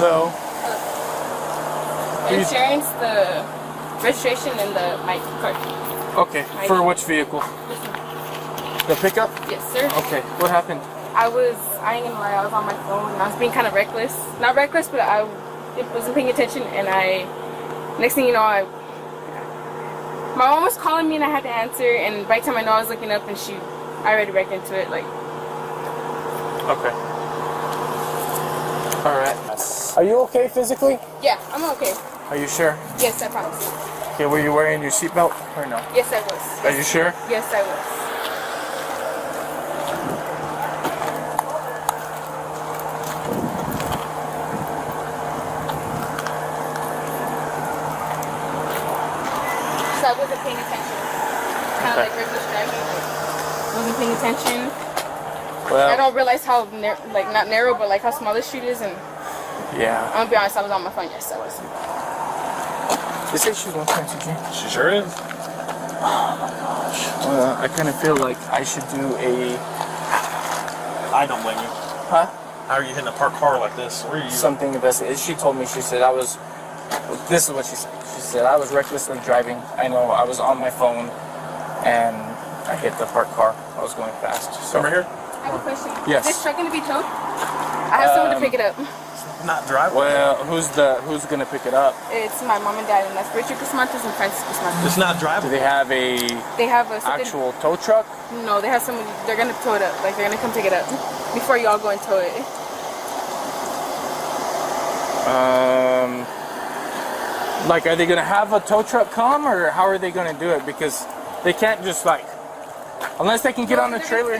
Hello. The insurance, the registration, and my card. Okay. For which vehicle? This one. The pickup? Yes, sir. Okay. What happened? I ain't gonna lie, I was on my phone and I was being kind of reckless. Not reckless, but I wasn't paying attention, and next thing you know, my mom was calling me and I had to answer, and by the time I know I was looking up and I already wrecked into it, like. Okay. Alright. Are you okay physically? Yeah, I'm okay. Are you sure? Yes, I promise. Okay, were you wearing your seatbelt or no? Yes, I was. Are you sure? Yes, I was. So I wasn't paying attention. Kind of like reckless driving. Wasn't paying attention. Well, I don't realize how not narrow, but like how small this street is, and yeah. I'm gonna be honest, I was on my phone. Yes, I was. They say she's 1.2G. She sure is. Oh my gosh. Well, I kind of feel like I should do a. I don't blame you. Huh? How are you hitting a parked car like this? Where are you? Something investigated. She told me. She said I was. This is what she said. She said I was recklessly driving. I know I was on my phone, and I hit the parked car. I was going fast. So. Over here. I have a question. Yes. Is this truck gonna be towed? I have someone to pick it up. Not driving. Well, who's gonna pick it up? It's my mom and dad, and that's Richard Cusmantes and Francis Cusmantes. It's not Do driving. they have a actual tow truck? No, they have someone. They're gonna tow it up. Like they're gonna come pick it up before y'all go and tow it. Like, are they gonna have a tow truck come, or how are they gonna do it? Because they can't just like, unless they can get on the trailer.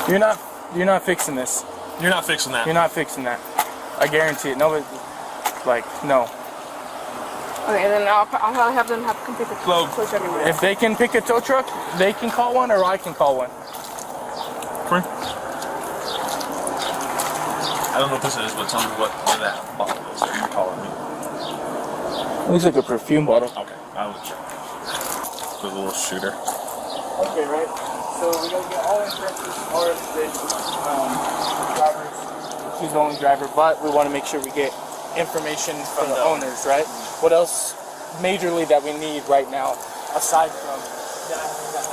You're not fixing this. You're not fixing that. You're not fixing that. I guarantee it. Nobody, like, no. Okay, then I'll have them come pick the tow truck. If they can pick a tow truck, they can call one, or I can call one. Come here. I don't know what this is, but tell me what that bottle is that you're calling me. Looks like a perfume bottle. Okay, I will check. The little shooter. Okay, right. So we gotta get all insurances, all of the drivers. She's the only driver, but we want to make sure we get information from the owners, right? What else majorly that we need right now, aside from that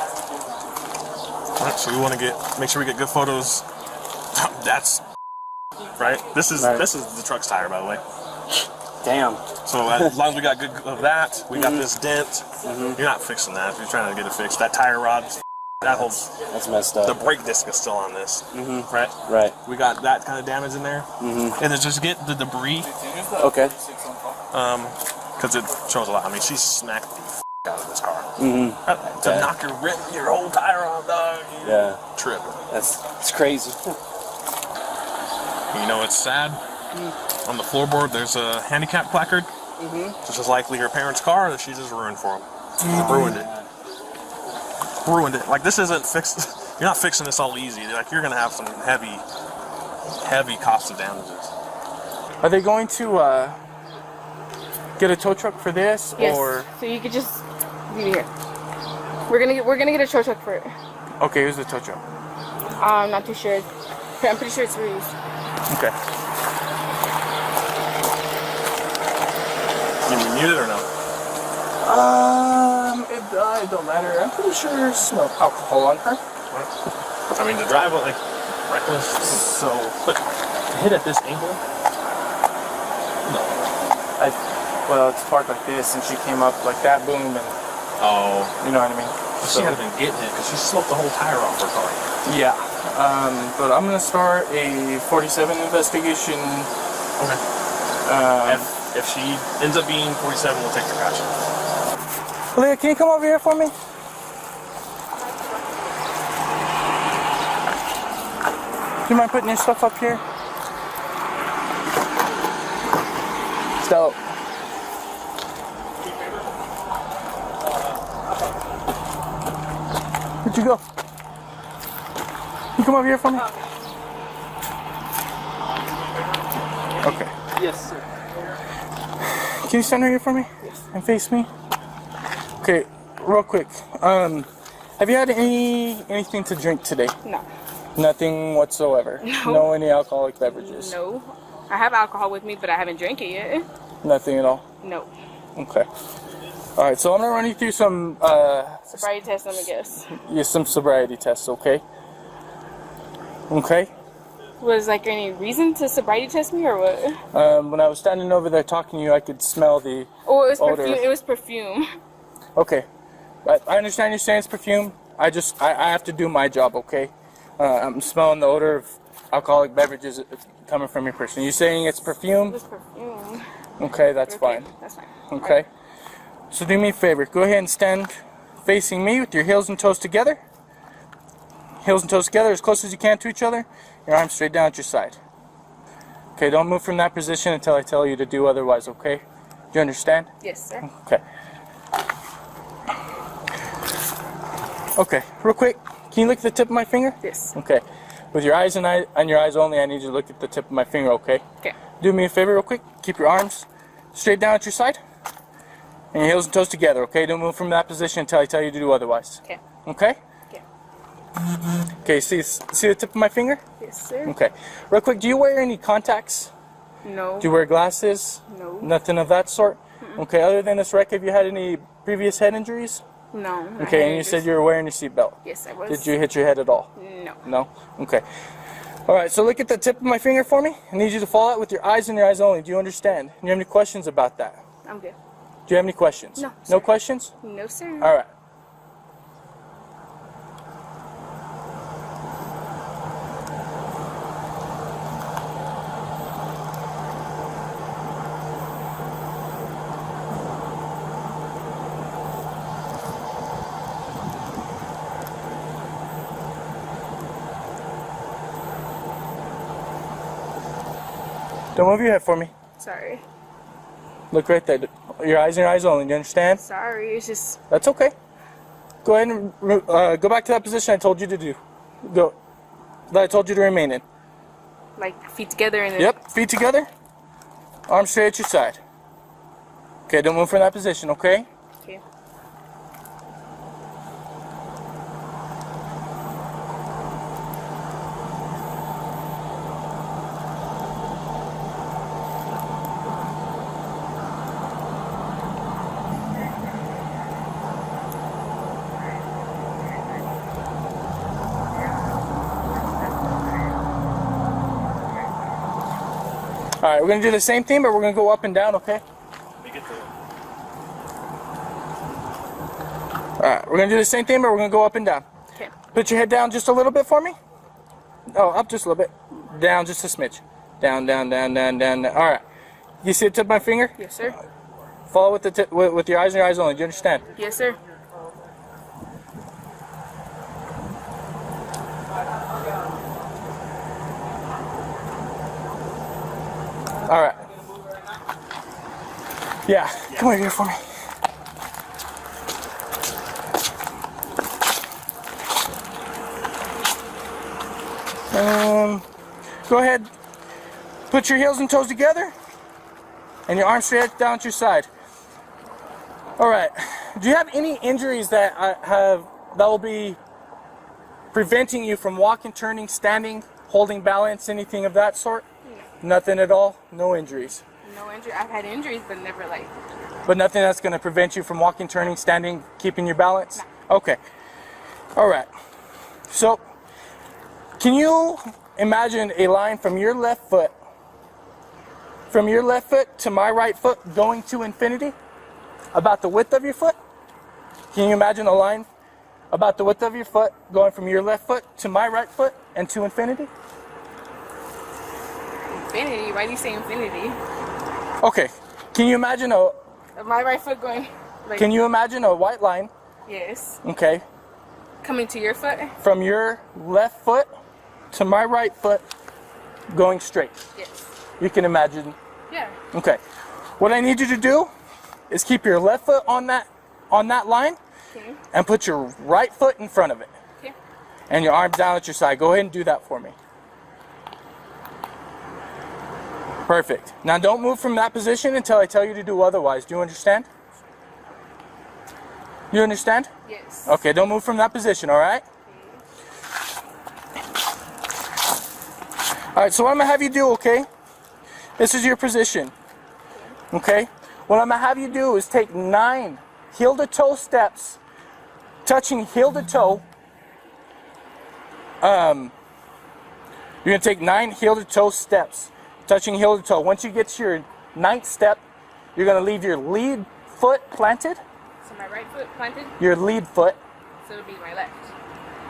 has to do with that? All right, so we want to make sure we get good photos. That's right. This is the truck's tire, by the way. Damn. So as long as we got good of that, we got this dent. You're not fixing that. If you're trying to get it fixed, that tire rod, that's messed up. The brake disc is still on this, right? Right. We got that kind of damage in there, and then just get the debris. Okay. Because it shows a lot. I mean, she smacked the out of this car. To knock your whole tire off, dog. Yeah. Trip. It's crazy. You know, it's sad. On the floorboard, there's a handicap placard. Just as likely her parents' car that she just ruined for them. Ruined it. Ruined it. Like, this isn't fixed. You're not fixing this all easy. Like, you're gonna have some heavy cost of damages. Are they going to get a tow truck for this, yes. or? So you could just leave it here. We're gonna get a tow truck for it. Okay, here's the tow truck. I'm not too sure. I'm pretty sure it's Ruiz. Okay. Can you mute it or no? It don't matter. I'm pretty sure there's no alcohol on her. I mean, to drive like reckless, so but to hit at this angle. No. Well, it's parked like this, and she came up like that, boom, and you know what I mean. She had been getting it because she smoked the whole tire off her car. Yeah. But I'm gonna start a 47 investigation. Okay. If she ends up being 47, we'll take the gotcha. Leah, can you come over here for me? Do you mind putting your stuff up here? So. Where'd you go? You come over here for me? Okay. Yes, sir. Can you stand right here for me? Yes. And face me? Okay, real quick. Have you had anything to drink today? No. Nothing whatsoever. No. No any alcoholic beverages. No. I have alcohol with me, but I haven't drank it yet. Nothing at all. No. Okay. All right. So I'm gonna run you through some Sobriety test, let me guess. yeah, some sobriety tests. Okay. Okay. Was like any reason to sobriety test me or what? When I was standing over there talking to you, I could smell the Oh, it was odor. perfume. It was perfume. Okay. I understand you're saying it's perfume. I have to do my job. Okay. I'm smelling the odor of alcoholic beverages coming from your person. You saying it's It perfume? was perfume. Okay, that's Okay, fine. that's fine. Okay. Right. So do me a favor. Go ahead and stand facing me with your heels and toes together. Heels and toes together as close as you can to each other. Your arms straight down at your side. Okay, don't move from that position until I tell you to do otherwise, okay? Do you understand? Yes, sir. Okay. Okay, real quick. Can you look at the tip of my finger? Yes. Okay. With your eyes and your eyes only, I need you to look at the tip of my finger, okay? Okay. Do me a favor real quick. Keep your arms straight down at your side. And your heels and toes together, okay? Don't move from that position until I tell you to do otherwise. Okay. Okay? Okay. Okay, see the tip of my finger? Yes, sir. Okay. Real quick, do you wear any contacts? No. Do you wear glasses? No. Nothing of that sort? Okay, other than this wreck, have you had any previous head injuries? No. Okay, and you said you were wearing your seatbelt. Yes, I was. Did you hit your head at all? No. No? Okay. Alright, so look at the tip of my finger for me. I need you to follow it with your eyes and your eyes only. Do you understand? Do you have any questions about that? I'm good. Do you have any questions? No, No sir. questions? No, sir. Alright. Don't move your head for me. Sorry. Look right there. Your eyes and your eyes only. Do you understand? Sorry. It's just. That's okay. Go ahead and go back to that position I told you to do. Go. That I told you to remain in. Like feet together and then. Yep. Feet together. Arms straight at your side. Okay, don't move from that position, okay? Okay. Alright, we're going to do the same thing, but we're going to go up and down, okay? Alright, we're going to do the same thing, but we're going to go up and down. Okay. Put your head down just a little bit for me. Oh, up just a little bit. Down just a smidge. Down, down, down, down, down, down. Alright. You see the tip of my finger? Yes, sir. Follow with the tip, with your eyes and your eyes only. Do you understand? Yes, sir. Alright. Yeah, come over here for me. Go ahead. Put your heels and toes together. And your arms straight down at your side. Alright. Do you have any injuries that will be preventing you from walking, turning, standing, holding balance, anything of that sort? Nothing at all? No injuries? No injury. I've had injuries, but never like. But nothing that's going to prevent you from walking, turning, standing, keeping your balance? No. Okay. Alright. So, can you imagine a line from your left foot to my right foot going to infinity? About the width of your foot? Can you imagine a line about the width of your foot going from your left foot to my right foot and to infinity? Infinity? Why do you say infinity? Okay. Can you imagine My right foot going. Like, Can you imagine a white line? Yes. Okay. Coming to your foot? From your left foot to my right foot going straight. Yes. You can imagine. Yeah. Okay. What I need you to do is keep your left foot on that line Okay. and put your right foot in front of it. Okay. And your arms down at your side. Go ahead and do that for me. Perfect. Now don't move from that position until I tell you to do otherwise. Do you understand? You understand? Yes. Okay, don't move from that position, alright? Alright, so what I'm going to have you do, okay? This is your position. Okay? What I'm going to have you do is take 9 heel-to-toe steps, touching heel-to-toe. You're going to take 9 heel-to-toe steps, touching heel-to-toe. Once you get to your 9th step, you're going to leave your lead foot planted. So my right foot planted? Your lead foot. So it'll be my left.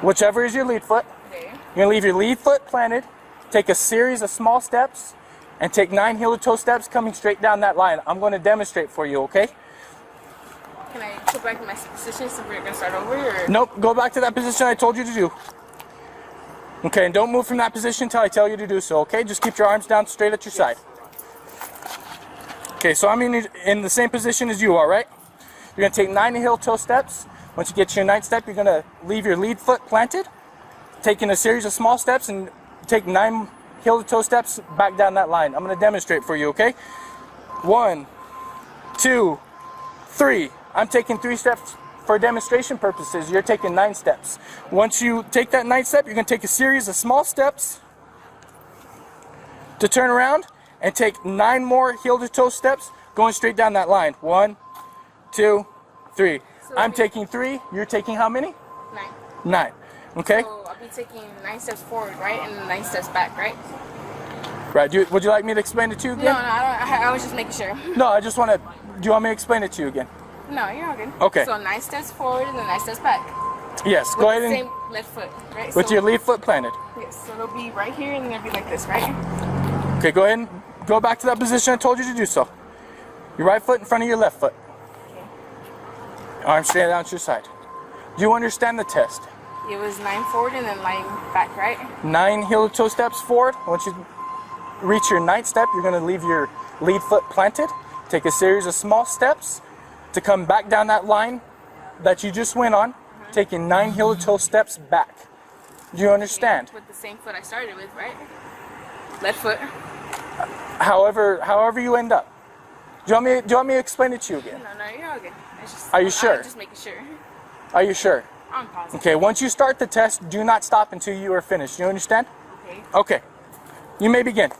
Whichever is your lead foot. Okay. You're going to leave your lead foot planted, take a series of small steps, and take 9 heel-to-toe steps coming straight down that line. I'm going to demonstrate for you, okay? Can I go back to my position so we're going to start over? Or? Nope, go back to that position I told you to do. Okay, and don't move from that position until I tell you to do so, okay? Just keep your arms down straight at your side. Okay, so I'm in the same position as you are, right? You're going to take 9 heel-toe steps. Once you get to your 9th step, you're going to leave your lead foot planted, taking a series of small steps, and take 9 heel-to-toe steps back down that line. I'm going to demonstrate for you, okay? 1, 2, 3. I'm taking 3 steps for demonstration purposes. You're taking 9 steps. Once you take that 9th step, you're going to take a series of small steps to turn around and take 9 more heel-to-toe steps going straight down that line. 1, 2, 3. So I'm taking 3. You're taking how many? 9. 9. Okay? So I'll be taking 9 steps forward, right? And 9 steps back, right? Right. Would you like me to explain it to you again? No, I was just making sure. No, I just want to... Do you want me to explain it to you again? No, you're all good. Okay. So 9 steps forward and then 9 steps back. Yes, With go ahead the and... same left foot, right? With so, your lead foot planted. Yes, so it'll be right here and then it'll be like this, right? Okay, go ahead and go back to that position I told you to do so. Your right foot in front of your left foot. Okay. Arms straight down to your side. Do you understand the test? It was 9 forward and then 9 back, right? 9 heel-to-toe steps forward. Once you reach your 9th step, you're going to leave your lead foot planted. Take a series of small steps to come back down that line that you just went on, taking 9 heel-to-toe steps back. Do you understand? With the same foot I started with, right? Left foot. However you end up. Do you want me to explain it to you again? No, you're all good. Are you sure? I'm just making sure. Are you sure? I'm positive. Okay, once you start the test, do not stop until you are finished. You understand? Okay. Okay. You may begin.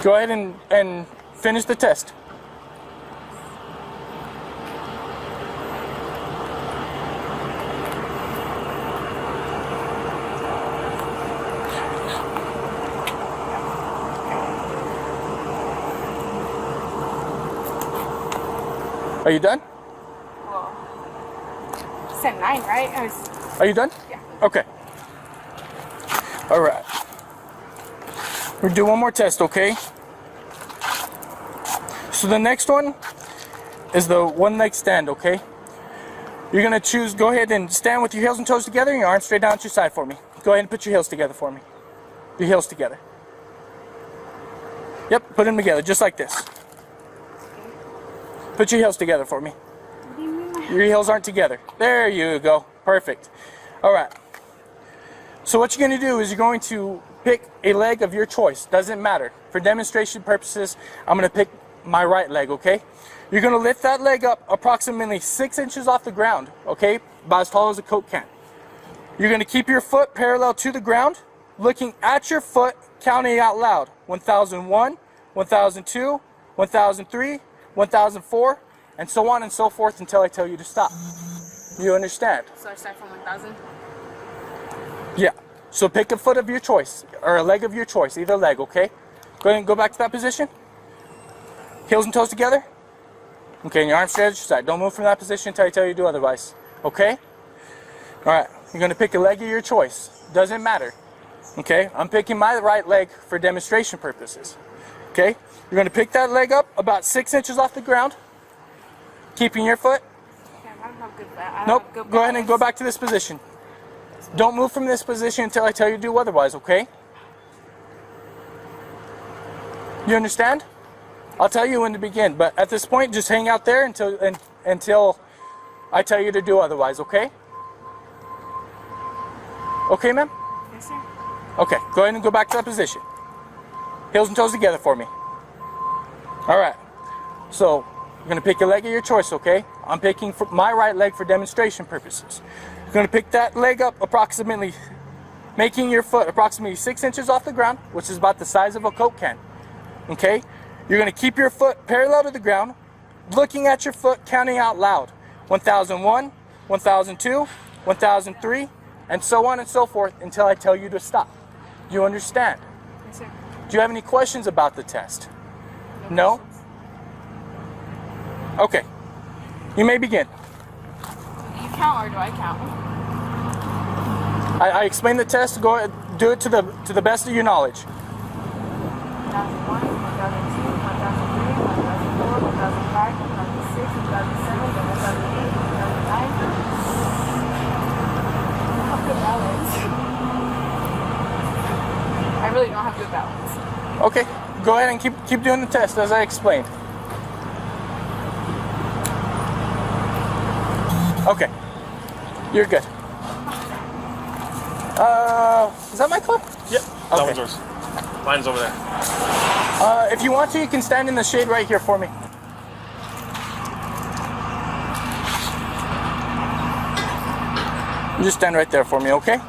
Go ahead and finish the test. Are you done? Well, you said 9, right? Are you done? Yeah. Okay. All right. We'll do one more test, okay? So the next one is the one leg stand, okay? You're gonna choose, go ahead and stand with your heels and toes together and your arms straight down at your side for me. Go ahead and put your heels together for me. Your heels together. Yep, put them together, just like this. Put your heels together for me. Your heels aren't together. There you go. Perfect. All right. So what you're going to do is you're going to pick a leg of your choice. Doesn't matter. For demonstration purposes, I'm going to pick my right leg, okay? You're going to lift that leg up approximately 6 inches off the ground, okay? About as tall as a Coke can. You're going to keep your foot parallel to the ground, looking at your foot, counting out loud. 1001, 1002, 1003, 1004, and so on and so forth until I tell you to stop. You understand? So I start from 1000? Yeah. So pick a foot of your choice, or a leg of your choice, either leg, okay? Go ahead and go back to that position. Heels and toes together. Okay, and your arms straight at your side. Don't move from that position until I tell you to do otherwise. Okay? Alright, you're going to pick a leg of your choice. Doesn't matter. Okay? I'm picking my right leg for demonstration purposes. Okay? You're going to pick that leg up about 6 inches off the ground. Keeping your foot. I don't have good balance. Nope. Go ahead and go back to this position. Don't move from this position until I tell you to do otherwise, okay? You understand? I'll tell you when to begin, but at this point, just hang out there until I tell you to do otherwise, okay? Okay, ma'am? Yeah. Yes, sir. Okay, go ahead and go back to that position. Heels and toes together for me. All right. So you're gonna pick a leg of your choice, okay? I'm picking my right leg for demonstration purposes. You're gonna pick that leg up approximately, making your foot approximately 6 inches off the ground, which is about the size of a Coke can. Okay? You're gonna keep your foot parallel to the ground, looking at your foot, counting out loud. 1001, 1002, 1003, and so on and so forth until I tell you to stop. Do you understand? Yes, sir. Do you have any questions about the test? No? Okay. You may begin. Do you count or do I count? I explained the test. Go ahead, do it to the best of your knowledge. 1001, 1002, 1003, 1004, 1005, 1006, 1007, 1008, 1009. I have good balance. I really don't have good balance. Okay. Go ahead and keep doing the test as I explained. Okay. You're good. Is that my car? Yep. Okay. That one's yours. Mine's over there. If you want to, you can stand in the shade right here for me. Just stand right there for me, okay?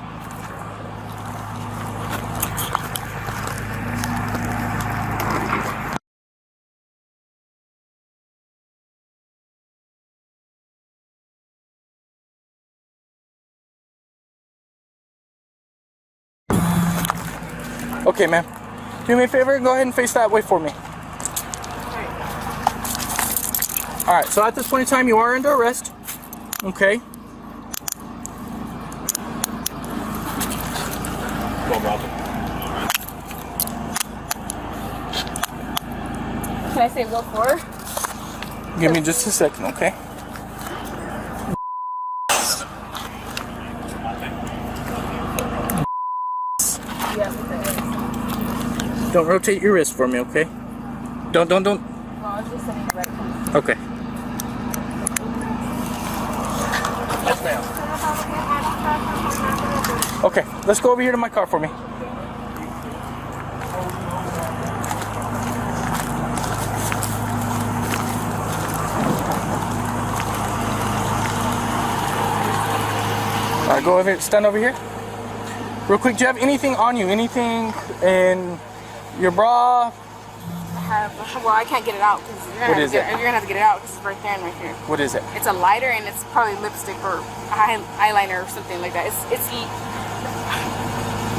Okay, ma'am. Do me a favor and go ahead and face that way for me. Alright, so at this point in time, you are under arrest. Okay. Can I say what for? Give me just a second, okay? Yeah, Don't rotate your wrist for me, okay? Don't. well, I was just saying right now. Okay. Yes, ma'am. Okay, let's go over here to my car for me. Alright, go over here, stand over here. Real quick, do you have anything on you? Anything in your bra? I have, well, I can't get it out because you're gonna have to get it out because it's right there and right here. What is it? It's a lighter and it's probably lipstick or eyeliner or something like that. It's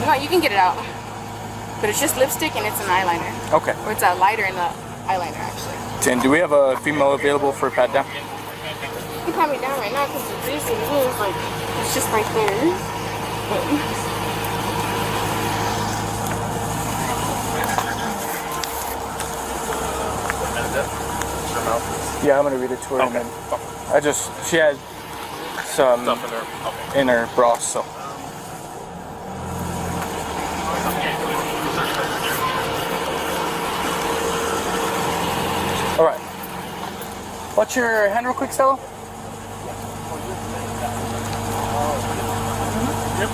no, you can get it out, but it's just lipstick and it's an eyeliner. Okay. Or it's a lighter in the eyeliner actually. 10. Do we have a female available for a pat down? You can pat me down right now because it's juicy. It's like it's just right there. Yeah, I'm gonna read it to her. Okay. And then she had some Stuff in there. Okay. in her bra, so. All right. What's your hand real quick, Stella? Yep.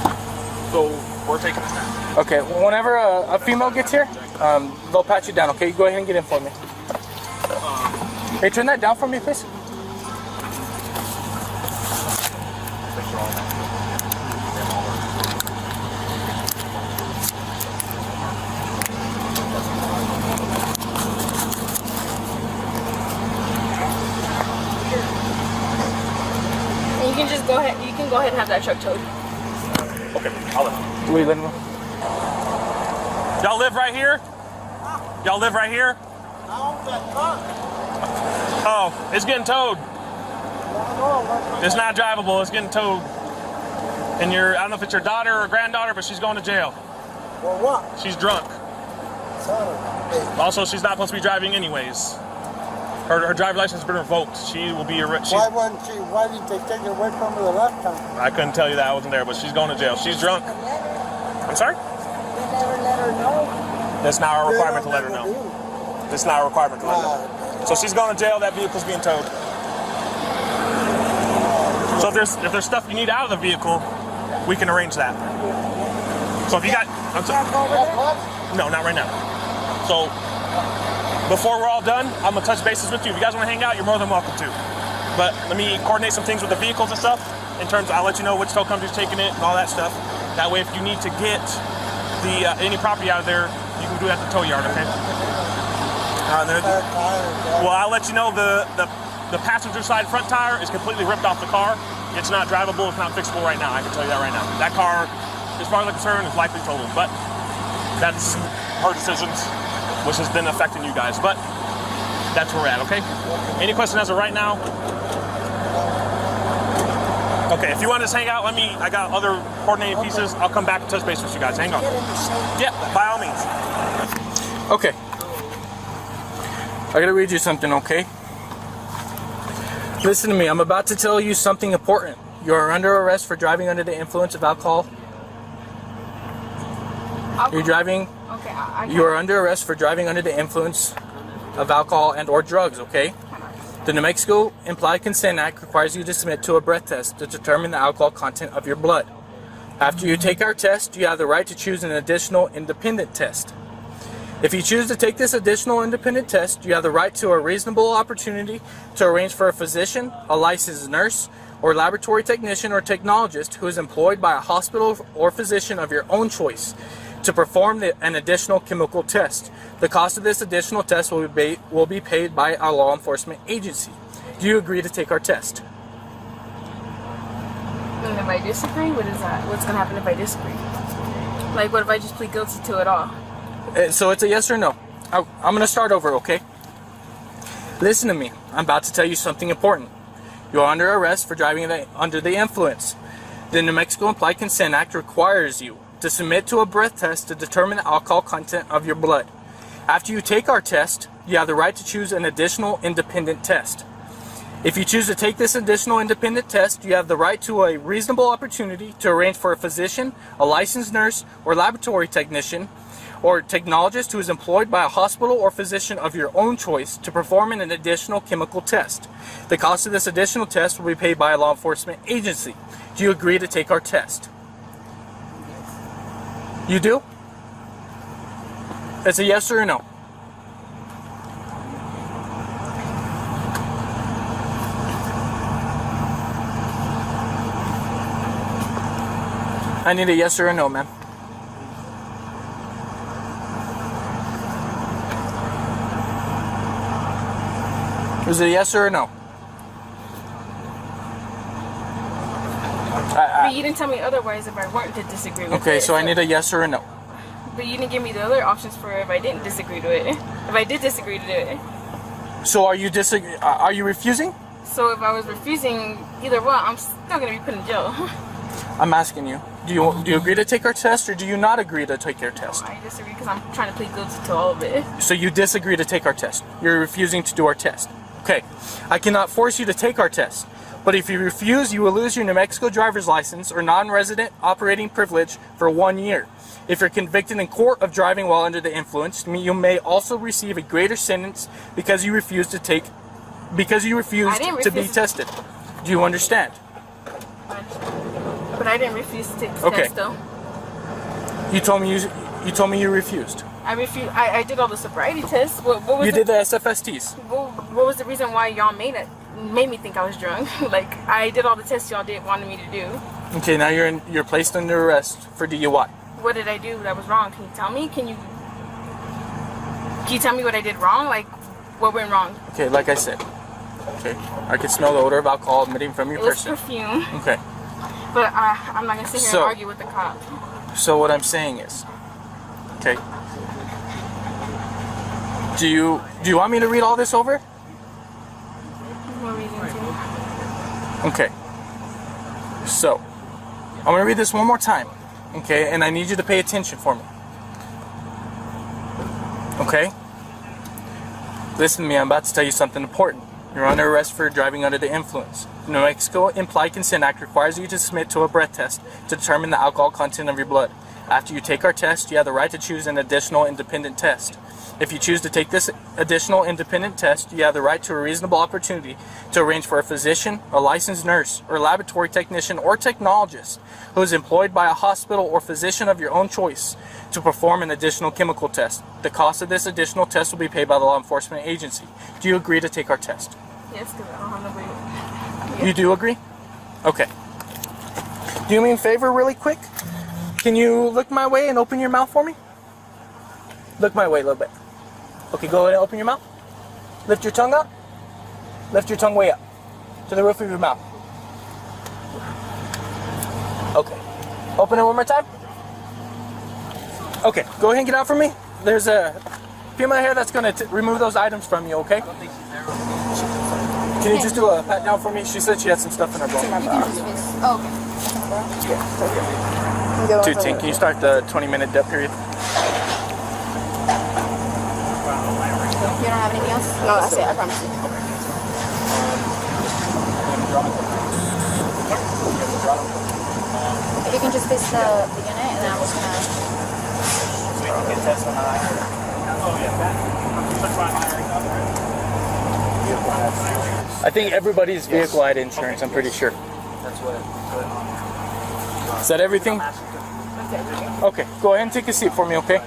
So we're taking this now. Okay. Whenever a female gets here, they'll pat you down. Okay. Go ahead and get in for me. Hey, turn that down for me, please. And you can just go ahead. You can go ahead and have that truck towed. Okay, I'll let. Will you let him? Y'all live right here? Y'all live right here? Oh, it's getting towed. It's not drivable. It's getting towed. And I don't know if it's your daughter or granddaughter, but she's going to jail. For what? She's drunk. Son of a Also, she's not supposed to be driving anyways. Her driver's license has been revoked. She will be bitch. Why did they take it away from her the last time? I couldn't tell you that. I wasn't there, but she's going to jail. She's drunk. I'm sorry? They never let her know. That's not our requirement to let her know. That's not our requirement to let her know. So she's going to jail. That vehicle's being towed. So if there's stuff you need out of the vehicle, we can arrange that. So if you got, I'm sorry. No, not right now. So before we're all done, I'm gonna touch bases with you. If you guys want to hang out, you're more than welcome to. But let me coordinate some things with the vehicles and stuff. In terms of, I'll let you know which tow company's taking it and all that stuff. That way, if you need to get the any property out of there, you can do it at the tow yard. Okay. Well, I'll let you know the passenger side front tire is completely ripped off the car. It's not drivable. It's not fixable right now. I can tell you that right now. That car, as far as I'm concerned, is likely totaled. But that's her decisions, which has been affecting you guys. But that's where we're at. Okay. Any question as of right now? Okay. If you want to just hang out, I got other coordinated pieces. I'll come back and touch base with you guys. Hang on. Yeah, by all means. Okay. I gotta read you something, okay? Listen to me. I'm about to tell you something important. You are under arrest for driving under the influence of alcohol. You're driving. Okay. You are under arrest for driving under the influence of alcohol and or drugs, okay? The New Mexico Implied Consent Act requires you to submit to a breath test to determine the alcohol content of your blood. After you take our test, you have the right to choose an additional independent test. If you choose to take this additional independent test, you have the right to a reasonable opportunity to arrange for a physician, a licensed nurse, or laboratory technician or technologist who is employed by a hospital or physician of your own choice to perform an additional chemical test. The cost of this additional test will be paid by a law enforcement agency. Do you agree to take our test? And if I disagree, what is that? What's gonna happen if I disagree? Like, what if I just plead guilty to it all? So it's a yes or no. I'm going to start over, okay? Listen to me. I'm about to tell you something important. You are under arrest for driving under the influence. The New Mexico Implied Consent Act requires you to submit to a breath test to determine the alcohol content of your blood. After you take our test, you have the right to choose an additional independent test. If you choose to take this additional independent test, you have the right to a reasonable opportunity to arrange for a physician, a licensed nurse, or laboratory technician, or technologist who is employed by a hospital or physician of your own choice to perform an additional chemical test. The cost of this additional test will be paid by a law enforcement agency. Do you agree to take our test? You do? It's a yes or a no. I need a yes or a no, ma'am. Is it a yes or a no? But you didn't tell me otherwise if I weren't to disagree with it. Okay, so I need a yes or a no. But you didn't give me the other options for if I didn't disagree to it. If I did disagree to it. So are you refusing? So if I was refusing either one, I'm still going to be put in jail. I'm asking you. Do you agree to take our test or do you not agree to take your test? I disagree because I'm trying to plead guilty to all of it. So you disagree to take our test. You're refusing to do our test. Okay. I cannot force you to take our test. But if you refuse, you will lose your New Mexico driver's license or non-resident operating privilege for 1 year. If you're convicted in court of driving while under the influence, you may also receive a greater sentence because you refused to be tested. Do you understand? But I didn't refuse to take the test though. You told me you refused. I refused. I did all the sobriety tests. What was you did the SFSTs. What was the reason why y'all made me think I was drunk? Like, I did all the tests y'all wanted me to do. Okay, now you're placed under arrest for DUI. What did I do that was wrong? Can you tell me? Can you tell me what I did wrong? Like, what went wrong? Okay, like I said. Okay, I can smell the odor of alcohol emitting from your person. It was perfume. Okay. But I'm not gonna sit here and argue with the cop. So what I'm saying is, okay. Do you want me to read all this over? No reason to. Okay. So, I'm gonna read this one more time. Okay, and I need you to pay attention for me. Okay? Listen to me, I'm about to tell you something important. You're under arrest for driving under the influence. The New Mexico Implied Consent Act requires you to submit to a breath test to determine the alcohol content of your blood. After you take our test, you have the right to choose an additional independent test. If you choose to take this additional independent test, you have the right to a reasonable opportunity to arrange for a physician, a licensed nurse, or laboratory technician or technologist who is employed by a hospital or physician of your own choice to perform an additional chemical test. The cost of this additional test will be paid by the law enforcement agency. Do you agree to take our test? Yes, because I don't have nobody. You do agree? Okay. Do me a favor really quick? Can you look my way and open your mouth for me? Look my way a little bit. Okay, go ahead and open your mouth. Lift your tongue up. Lift your tongue way up to the roof of your mouth. Okay. Open it one more time. Okay, go ahead and get out for me. There's a female here that's going to remove those items from you, okay? Can you just do a pat down for me? She said she had some stuff in her bone. Oh, okay. 210. Can you start the 20-minute debt period? You don't have anything else? No, that's it. I promise you. If you can just face the unit, and then I'm just gonna. So you can get tests on the eye. I think everybody's vehicle had insurance, I'm pretty sure. That's what. Is that everything? Okay, go ahead and take a seat for me, okay?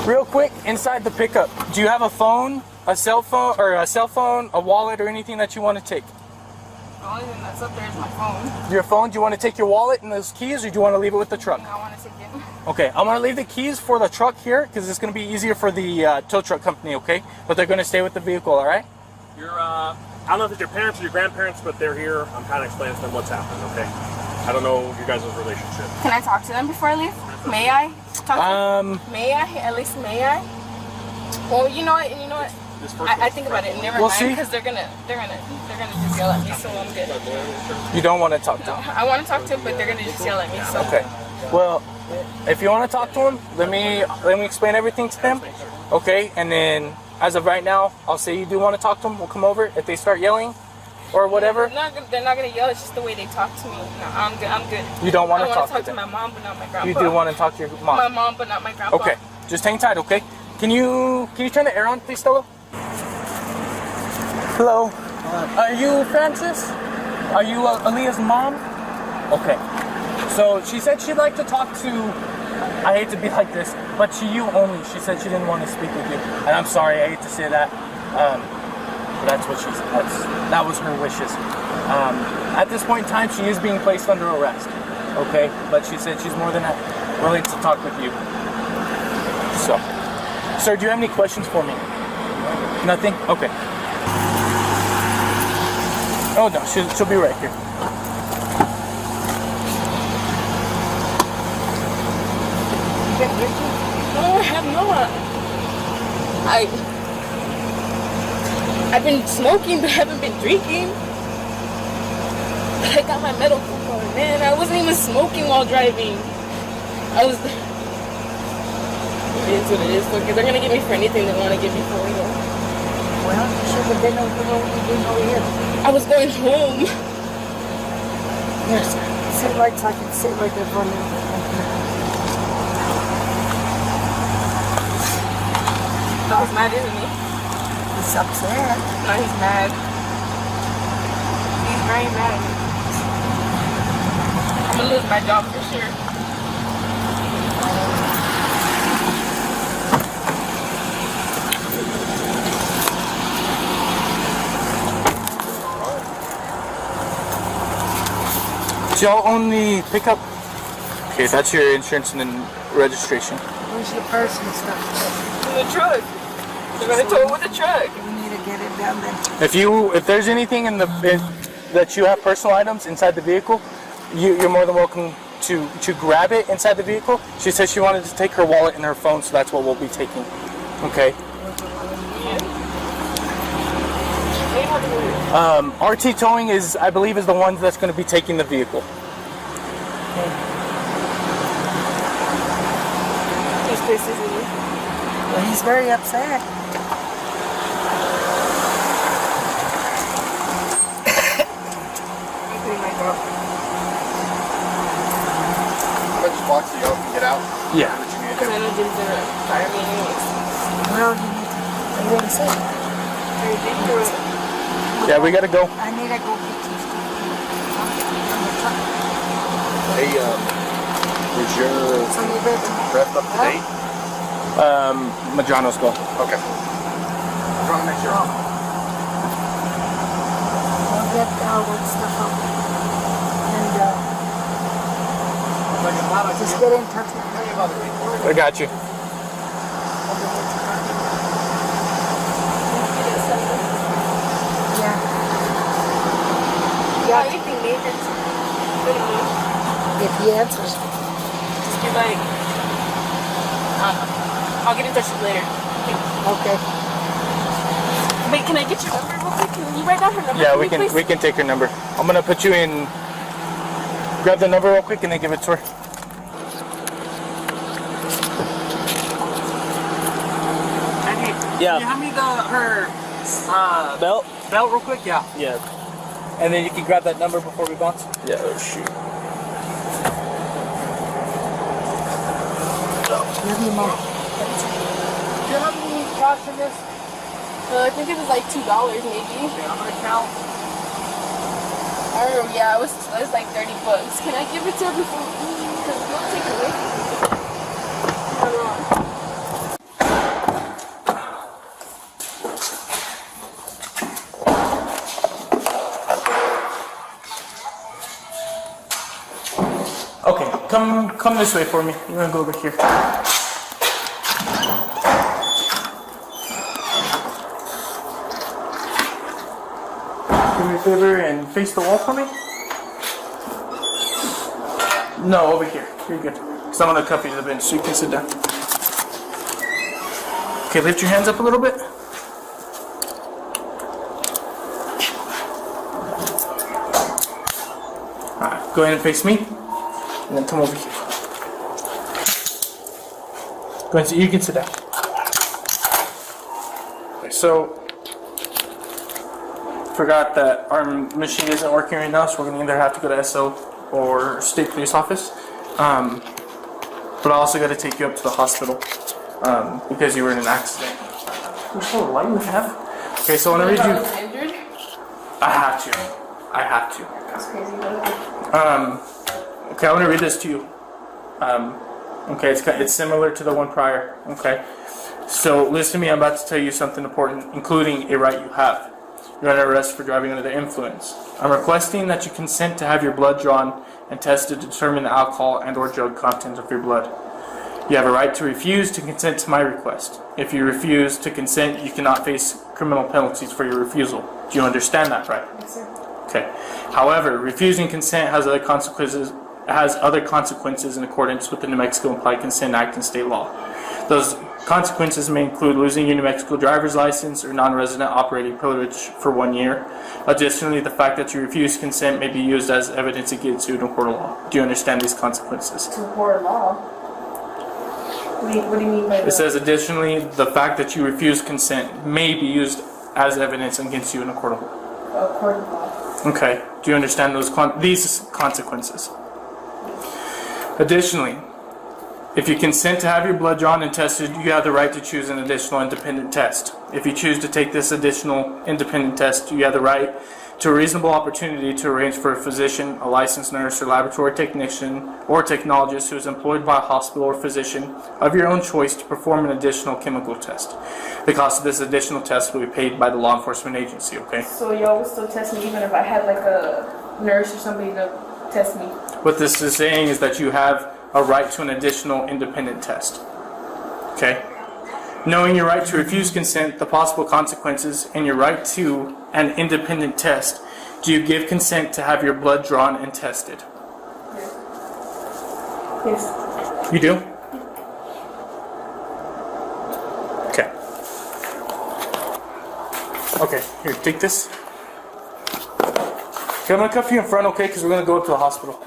Real quick, inside the pickup, do you have a phone, a cell phone, a wallet, or anything that you want to take? The only thing that's up there is my phone. Your phone, do you want to take your wallet and those keys, or do you want to leave it with the truck? No, I want to take it. Okay, I'm going to leave the keys for the truck here, because it's going to be easier for the tow truck company, okay? But they're going to stay with the vehicle, alright? I don't know if it's your parents or your grandparents, but they're here. I'm kind of explaining to them what's happening, okay? I don't know your guys' relationship. Can I talk to them before I leave? May I talk to them? May I? At least may I? Well, you know what? I think about it. Never mind, because they're gonna just yell at me, so I'm good. You don't want to talk to them? I want to talk to them, but they're gonna just yell at me. So. Okay. Well, if you want to talk to them, let me explain everything to them, okay? And then, as of right now, I'll say you do want to talk to them. We'll come over. If they start yelling or whatever, they're not gonna yell. It's just the way they talk to me. No, I'm good. I'm good. You don't want to talk to them. I want to talk to my mom, but not my grandpa. You do want to talk to your mom. My mom, but not my grandpa. Okay. Just hang tight, okay? Can you turn the air on, please, Stella? Hello. Are you Francis? Are you Aaliyah's mom? Okay. So she said she'd like to talk to, I hate to be like this, but to you only. She said she didn't want to speak with you. And I'm sorry, I hate to say that. But that's what she said. That was her wishes. At this point in time, she is being placed under arrest. Okay? But she said she's more than willing to talk with you. So. Sir, do you have any questions for me? Nothing? Okay. Oh no, she'll be right here. No, I have not. I've been smoking, but I haven't been drinking. But I got my medical card, man. I wasn't even smoking while driving. It is what it is. Look, they're gonna get me for anything they want to get me for, you know. Well, you should have been over here. I was going home. Yes. Sit right so I can sit right there for a minute. He's mad, isn't he? He's upset. No, he's mad. He's very mad. I'm gonna lose my job for sure. Do y'all own the pickup? Okay, that's your insurance and then registration. Where's your purse and stuff? In the truck. They're gonna tow it with the truck. We need to get it down there. If there's anything that you have personal items inside the vehicle, you're more than welcome to grab it inside the vehicle. She said she wanted to take her wallet and her phone, so that's what we'll be taking. Okay. RT Towing I believe is the ones that's going to be taking the vehicle. He's pissed, isn't he? Well, he's very upset. I'm doing my job. walk so y'all can get out? Yeah. Because I know Jim's gonna fire me anyways. Well, you didn't say. Very dangerous. Yeah, we gotta go. I need to go get some stuff. Hey, is your So you better. ref up to date? Majano's go. Okay. Just wanna make sure. I'll get all that stuff up. And just get in touch with me. I got you. Yeah. Yeah, anything major. If he answers. Just be like, I'll get in touch with you later. Okay. Wait, can I get your number real quick? Can you write down her number? Yeah, for we me, can please? take her number. I'm gonna put you in. Grab the number real quick and then give it to her. Yeah. Can you hand me her Belt. belt real quick? Yeah. Yeah. And then you can grab that number before we bounce. Yeah, oh shoot. Give me more. Do you have any cash in this? I think it was like $2 maybe. Okay, I'm gonna count. I don't know, yeah, it was like $30. Can I give it to her before? Because don't take it away from me. I don't know. Okay, come this way for me. You're gonna go over here. Do me a favor and face the wall for me. No, over here. You're good. Because I'm gonna cuff you to the bench so you can sit down. Okay, lift your hands up a little bit. Alright, go ahead and face me. And then come over here. Go ahead, so you can sit down. Okay, so forgot that our machine isn't working right now, so we're gonna either have to go to SO or state police office. But I also got to take you up to the hospital because you were in an accident. You're so light you have. Okay, so I want to read you. I was injured. I have to. I have to. That's crazy. Okay, I want to read this to you. Okay, it's similar to the one prior. Okay, so listen to me. I'm about to tell you something important, including a right you have. You're under arrest for driving under the influence. I'm requesting that you consent to have your blood drawn and tested to determine the alcohol and/or drug content of your blood. You have a right to refuse to consent to my request. If you refuse to consent, you cannot face criminal penalties for your refusal. Do you understand that, right? Yes, sir. Okay. However, refusing consent has other consequences. In accordance with the New Mexico Implied Consent Act and state law. Those consequences may include losing your New Mexico driver's license or non-resident operating privilege for 1 year. Additionally, the fact that you refuse consent may be used as evidence against you in a court of law. Do you understand these consequences? To court law. What do you mean by that? It says, additionally, the fact that you refuse consent may be used as evidence against you in a court of law. A court of law. Okay. Do you understand these consequences? Additionally, if you consent to have your blood drawn and tested, you have the right to choose an additional independent test. If you choose to take this additional independent test, you have the right to a reasonable opportunity to arrange for a physician, a licensed nurse, or laboratory technician, or technologist who is employed by a hospital or physician of your own choice to perform an additional chemical test. The cost of this additional test will be paid by the law enforcement agency, okay? So y'all would still test me even if I had like a nurse or somebody to test me? What this is saying is that you have a right to an additional independent test. Okay? Knowing your right to refuse consent, the possible consequences, and your right to an independent test, do you give consent to have your blood drawn and tested? Yes. You do? Okay. Okay, here, take this. Okay, I'm going to cuff you in front, okay, because we're going to go up to the hospital.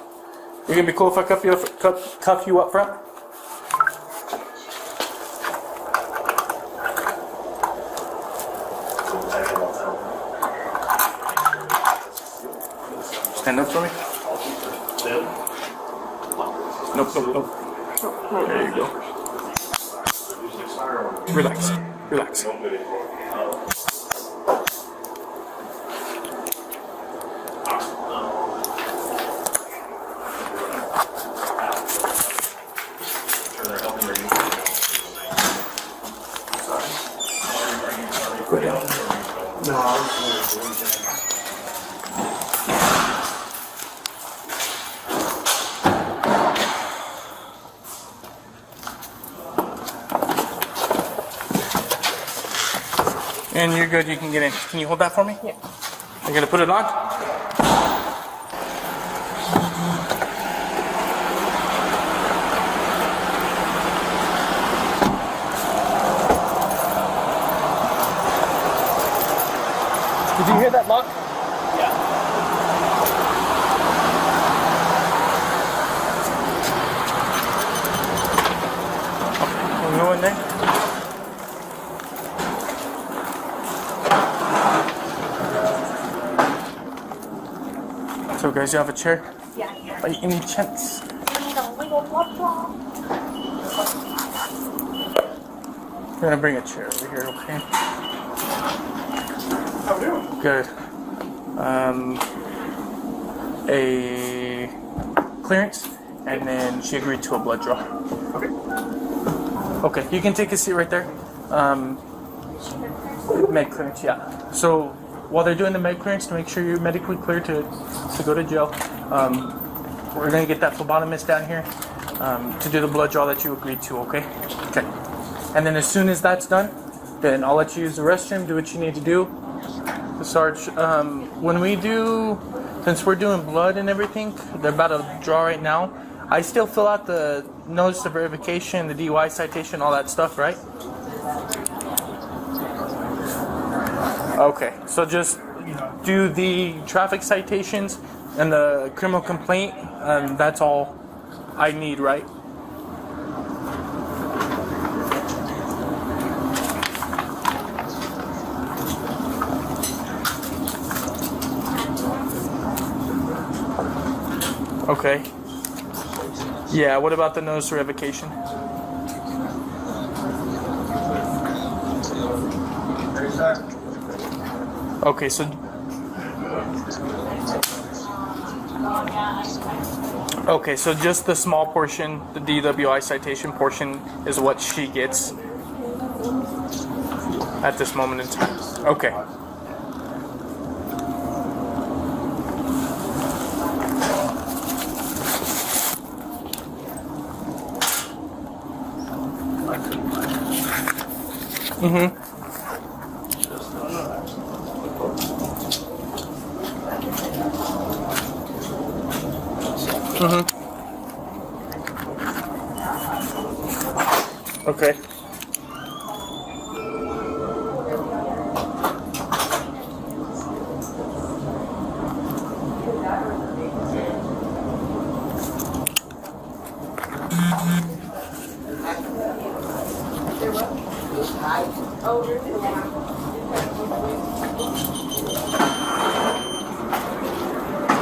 You're going to be cool if I cuff you up front? Stand up for me. Nope, nope, nope. There you go. Relax, relax. Go down. And you're good, you can get in. Can you hold that for me? Yeah. You're gonna put it on? Did you hear that lock? Yeah. Okay, we'll go in there. So guys, you have a chair? Yeah. By any chance? We're gonna bring a chair over here, okay? Good. A clearance, and then she agreed to a blood draw. Okay. Okay, you can take a seat right there. Med clearance, yeah. So while they're doing the med clearance, to make sure you're medically clear to go to jail, we're gonna get that phlebotomist down here to do the blood draw that you agreed to, okay? Okay. And then as soon as that's done, then I'll let you use the restroom, do what you need to do. Sarge, when we do, since we're doing blood and everything, they're about to draw right now. I still fill out the notice of verification, the DUI citation, all that stuff, right? Okay, so just do the traffic citations and the criminal complaint, and that's all I need, right? Okay. Yeah, what about the notice of revocation? Okay, so just the small portion, the DWI citation portion, is what she gets at this moment in time. Okay. Mm-hmm. Mm-hmm. Okay.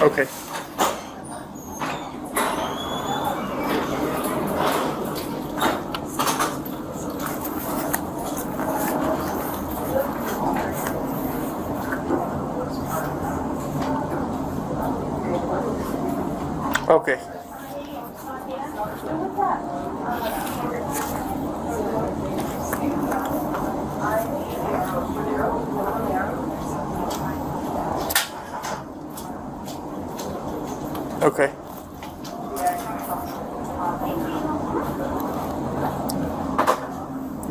Okay. Okay. Okay.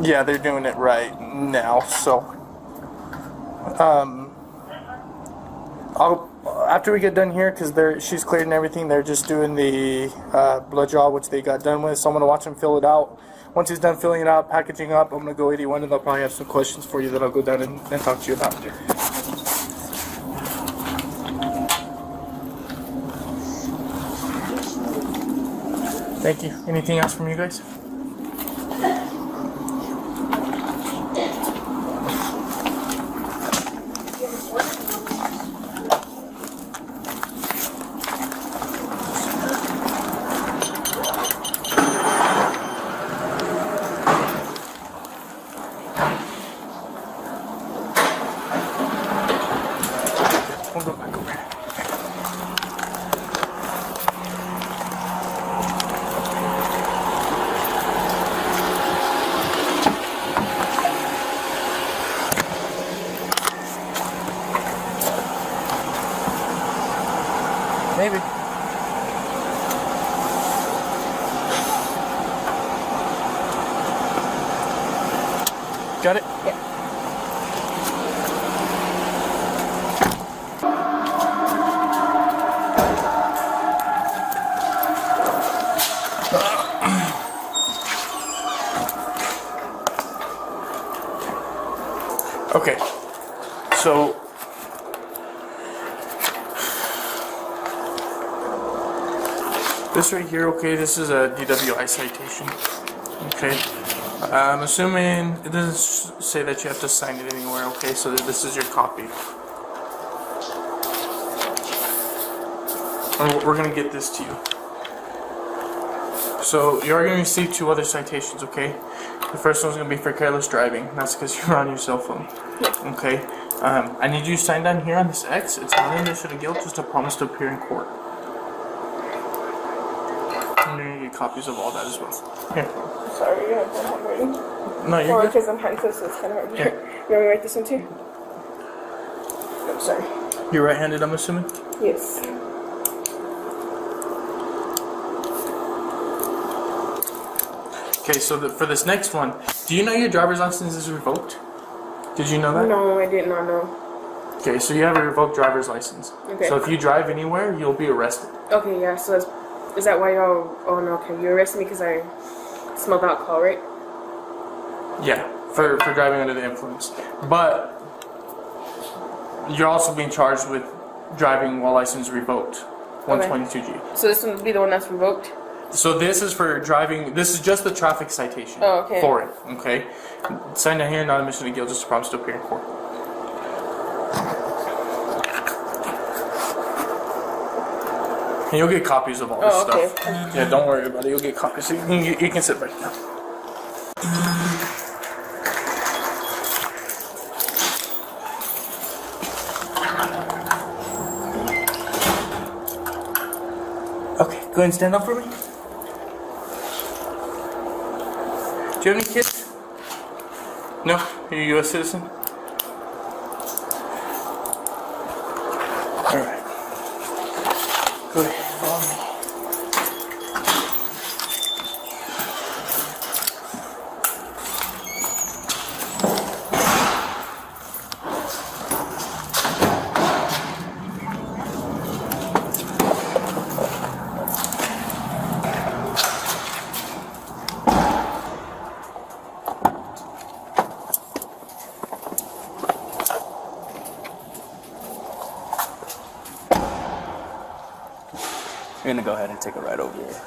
Yeah, they're doing it right now, so I'll after we get done here, because she's cleared and everything, they're just doing the blood draw, which they got done with, so I'm going to watch them fill it out. Once he's done filling it out, packaging up, I'm going to go 81, and they'll probably have some questions for you that I'll go down and talk to you about. Thank you. Anything else from you guys? Got it? Yeah. Okay, so this right here, okay, this is a DWI citation. Okay, I'm assuming it doesn't say that you have to sign it anywhere. Okay, so this is your copy. And we're gonna get this to you. So you are gonna receive 2 other citations. Okay, the first one's gonna be for careless driving. That's because you're on your cell phone. Okay, I need you to sign down here on this X. It's not an admission of guilt, just a promise to appear in court. And you're gonna get copies of all that as well. Here. Sorry, you have one handwriting. No, you're Or good. because I'm handcuffed, so it's kind of hard to Here. You want me to write this one too? I'm sorry. You're right-handed, I'm assuming? Yes. Okay, so for this next one, do you know your driver's license is revoked? Did you know that? No, I did not know. Okay, so you have a revoked driver's license. Okay. So if you drive anywhere, you'll be arrested. Okay, yeah, so is that why y'all... Oh, no, okay. You arrested me because I smelled alcohol, right? Yeah, for driving under the influence. But you're also being charged with driving while license revoked. 122G. So this would be the one that's revoked? So this is for driving, this is just the traffic citation for it, okay? Sign down here, not admission of guilt, just a promise to appear in court. And you'll get copies of all this stuff. Yeah, don't worry about it, you'll get copies. So you can sit right now. Okay, go ahead and stand up for me. Do you have any kids? No? Are you a U.S. citizen? Alright. Go ahead, follow me. You're gonna go ahead and take a ride over here.